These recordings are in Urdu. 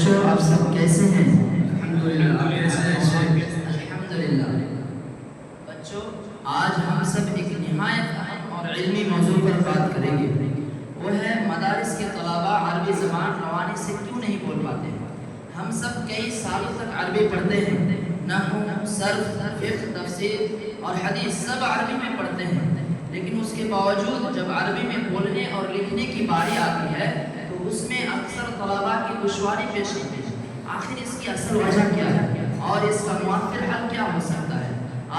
بچوں آپ سب کیسے ہیں؟ الحمدللہ آپ کیسے ہیں؟ الحمدللہ بچوں آج ہم سب ایک نہایت اہم اور علمی موضوع پر بات کریں گے، وہ ہے مدارس کے طلباء عربی زبان روانی سے کیوں نہیں بول پاتے ہیں۔ ہم سب کئی سالوں تک عربی پڑھتے ہیں، نحو، صرف، فقہ، تفسیر اور حدیث سب عربی میں پڑھتے ہیں، لیکن اس کے باوجود جب عربی میں بولنے اور لکھنے کی باری آتی ہے تو اس میں اکثر طلباء کی دشواری پیش آتی ہے۔ آخر اس کی اصل وجہ کیا ہے اور اس کا مؤثر حل کیا ہو سکتا ہے؟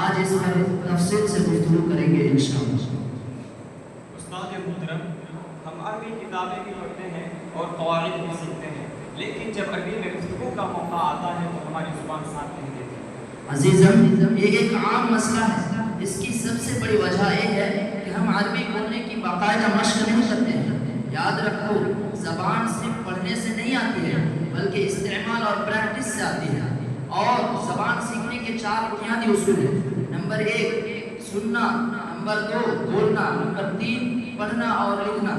آج اس پر تفصیل سے گفتگو کریں گے انشاءاللہ۔ استاد محترم، ہم عربی کتابیں بھی پڑھتے ہیں اور قواعد بھی سیکھتے ہیں، لیکن جب عربی میں گفتگو کا موقع آتا ہے تو ہماری زبان ساتھ نہیں دیتی۔ عزیزم، یہ ایک عام مسئلہ ہے۔ اس کی سب سے بڑی وجہ یہ ہے کہ ہم عربی بولنے کی باقاعدہ مشق نہیں کرتے ہیں۔ یاد رکھو، زبان صرف پڑھنے سے نہیں آتی ہے بلکہ استعمال اور پریکٹس سے آتی ہے، اور زبان سیکھنے کے 4 بنیادی اصول ہیں۔ نمبر 1 سننا، نمبر 2 بولنا، نمبر 3 پڑھنا اور لکھنا۔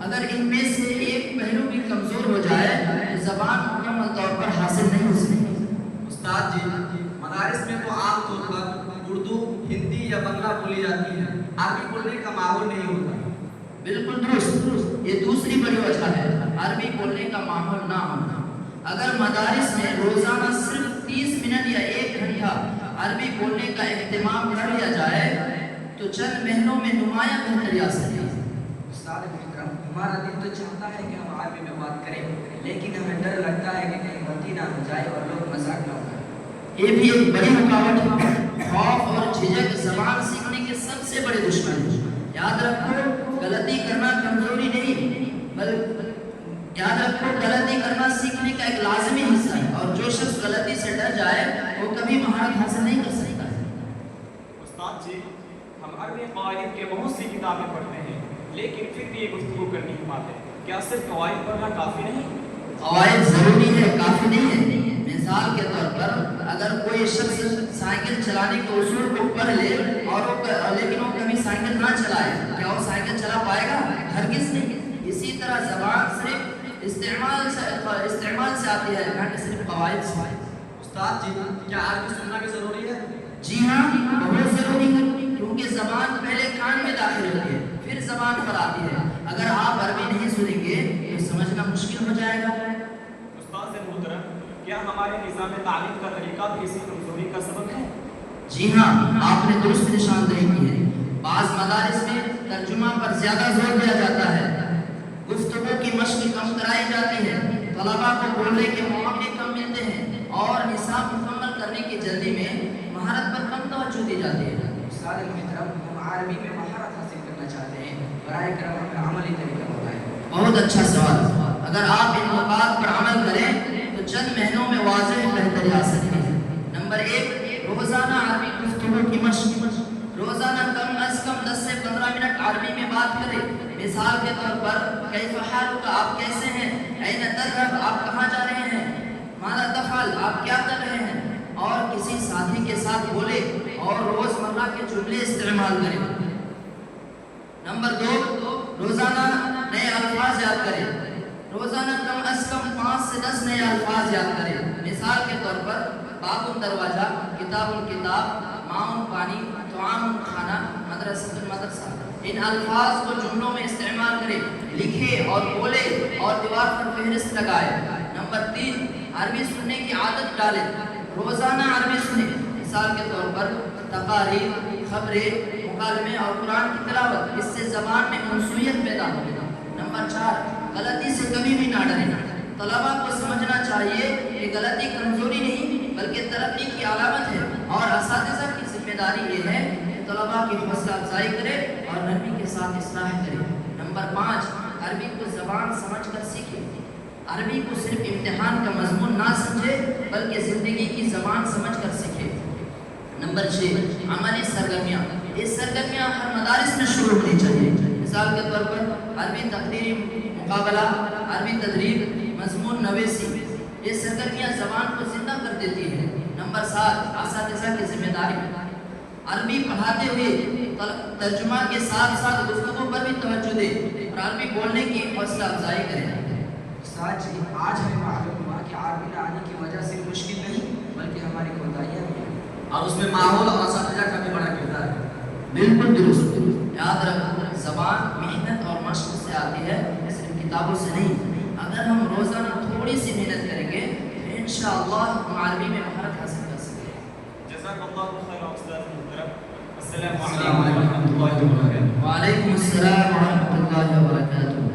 اگر ان میں سے ایک پہلو بھی کمزور ہو جائے تو زبان مکمل طور پر حاصل نہیں ہو سکتی۔ استاد جی، مدارس میں تو عام طور پر اردو، ہندی یا بنگلہ بولی جاتی ہے، عربی بولنے کا ماحول نہیں ہوتا۔ بالکل درست، یہ دوسری بڑی وجہ ہے عربی بولنے کا ماحول نہ ہونا۔ اگر مدارس میں روزانہ صرف 30 منٹ یا 1 گھنٹہ عربی بولنے کا اہتمام کر لیا جائے تو چند مہینوں میں نمایاں بہتری آ سکتی ہے۔ استاد محترم، ہمارا دل تو چاہتا ہے کہ ہم عربی میں بات کریں، لیکن ہمیں ڈر لگتا ہے کہ کہیں غلطی نہ ہو جائے اور لوگ مذاق نہ اڑائیں۔ یہ بھی ایک بڑی رکاوٹ ہے۔ خوف اور جھجک زبان سیکھنے کے سب سے بڑے دشمن ہیں۔ یاد رکھو، غلطی کرنا کمزوری نہیں، یاد رکھو غلطی کرنا سیکھنے کا ایک لازمی حصہ ہے، اور جو شخص غلطی سے ڈر جائے وہ کبھی مہارت حاصل نہیں کر سکتا ہے۔ استاد جی، ہم عربی قواعد کے بہت سی کتابیں پڑھتے ہیں، لیکن پھر بھی یہ گفتگو کر نہیں پاتے۔ کیا صرف قواعد پڑھنا کافی نہیں؟ قواعد ضروری ہے، کافی نہیں ہے۔ مثال کے طور پر اگر کوئی شخص سائیکل چلانے کے اصول کو پڑھ لے لیکن وہ کبھی سائیکل نہ چلائے، کیا وہ سائیکل چلا پائے گا؟ ہرگز نہیں۔ اسی طرح زبان صرف استعمال سے آتی ہے، نہ کہ صرف قواعد سے۔ استاد جی، کیا عربی سننا بھی ضروری ہے؟ جی ہاں، بہت ضروری ہے، کیونکہ زبان پہلے کان میں داخل ہوتی ہے پھر زبان پر آتی ہے۔ اگر آپ عربی نہیں سنیں گے تو سمجھنا مشکل ہو جائے گا۔ استاد محترم، کیا ہمارے نظام تعلیم کا طریقہ بھی اسی کمزوری کا سبب ہے؟ جی ہاں، آپ نے درست نشاندہی کی ہے۔ بعض مدارس میں ترجمہ پر زیادہ زور دیا جاتا ہے، گفتگو کی مشق کم کرائی جاتی ہے، طلباء کو بولنے کے مواقع کم ملتے ہیں، اور نصاب مکمل کرنے کی جلدی میں مہارت پر کم توجہ دی جاتی ہے۔ استاد محترم، ہم عربی میں مہارت حاصل کرنا چاہتے ہیں، برائے کرم ہمیں عملی طریقہ بتائیں۔ بہت اچھا سوال۔ اگر آپ ان نکات پر عمل کریں تو چند مہینوں میں واضح بہتری آ سکتی ہے۔ نمبر 1 روزانہ عربی گفتگو کی مشق۔ روزانہ کم از کم 10 سے 15 منٹ عربی میں بات کریں۔ مثال کے طور پر کیف حالک، آپ کیسے ہیں؟ این تذهب، آپ کہاں جا رہے ہیں؟ ماذا تفعل، آپ کیا کر رہے ہیں؟ اور کسی ساتھی کے ساتھ بولے اور روزمرہ کے جملے استعمال کریں۔ نمبر 2 روزانہ نئے الفاظ یاد کریں۔ روزانہ کم از کم 5 سے 10 نئے الفاظ یاد کریں۔ مثال کے طور پر باب دروازہ، کتاب کتاب، ماء پانی، طعام کھانا، مدرسہ۔ ان الفاظ کو جملوں میں استعمال کریں، لکھے اور بولے اور دیوار پر فہرست لگائے۔ نمبر 3 عربی سننے کی عادت ڈالیں۔ روزانہ عربی سنیں، مثال کے طور پر تقاریر، خبریں، مکالمے اور قرآن کی تلاوت، اس سے زبان میں منسوئیت پیدا ہوگی۔ نمبر 4 غلطی سے کبھی بھی نہ ڈریں۔ طلباء کو سمجھنا چاہیے کہ غلطی کمزوری نہیں بلکہ ترقی کی علامت ہے، اور اساتذہ کی ذمہ داری یہ ہے کہ طلباء کی حوصلہ افزائی کرے اور نرمی کے ساتھ اصلاح کرے۔ نمبر 5 عربی کو زبان سمجھ کر سیکھیں۔ عربی کو صرف امتحان کا مضمون نہ سمجھے بلکہ زندگی کی زبان سمجھ کر سیکھیں۔ نمبر 6 عملی سرگرمیاں۔ یہ سرگرمیاں ہر مدارس میں شروع ہونی چاہیے۔ مثال کے طور پر عربی تقریری مقابلہ، عربی تدریب، مضمون نویسی۔ یہ سرگرمیاں زبان کو زندہ کر دیتی ہیں۔ نمبر 7 اساتذہ کی ذمہ داری۔ عربی پڑھاتے ہوئے ترجمہ کے ساتھ ساتھ گفتگو پر بھی توجہ دیں اور عربی بولنے کی حوصلہ افزائی کریں۔ استاد جی آج ہمیں معلوم ہوا کہ عربی نہ آنے کی وجہ صرف مشکل نہیں بلکہ ہماری کوتاہیاں بھی ہیں اور اس میں ماحول اور اساتذہ کا بھی بڑا کردار ہے. بالکل درست. یاد رکھو زبان محنت اور مشق سے آتی ہے, صرف کتابوں سے نہیں. اگر ہم روزانہ تھوڑی سی محنت کریں گے تو انشاءاللہ ہم عربی میں مہارت حاصل کر سکیں گے. جزاک اللہ خیر استاذ محترم. السلام السلام علیکم علیکم ورحمۃ اللہ وبرکاتہ. وعلیکم السلام ورحمۃ اللہ وبرکاتہ.